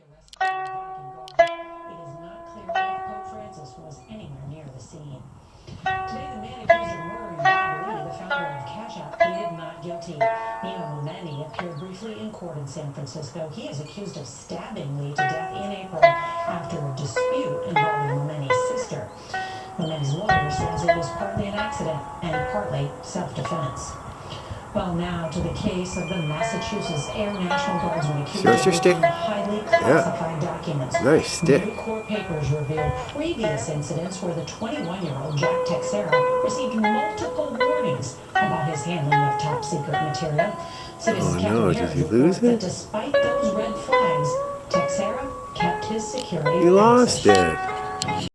It is not clear if Pope Francis was anywhere near the scene. Today, the man accused of murdering Bob Lee, the founder of Cash App, pleaded not guilty. Nino Momeni appeared briefly in court in San Francisco. He is accused of stabbing Lee to death in April after a dispute involving Momeni's sister. Momeni's lawyer says it was partly an accident and partly self-defense. Well, now to the case of the Massachusetts Air National Guardsman accused Show us your of stick. using highly classified documents. Nice stick. New court papers reveal previous incidents where the 21-year-old Jack Texera received multiple warnings about his handling of top-secret material. Citizens Oh no, did he lose that it? despite those red flags, Texera kept his security. He lost access. it.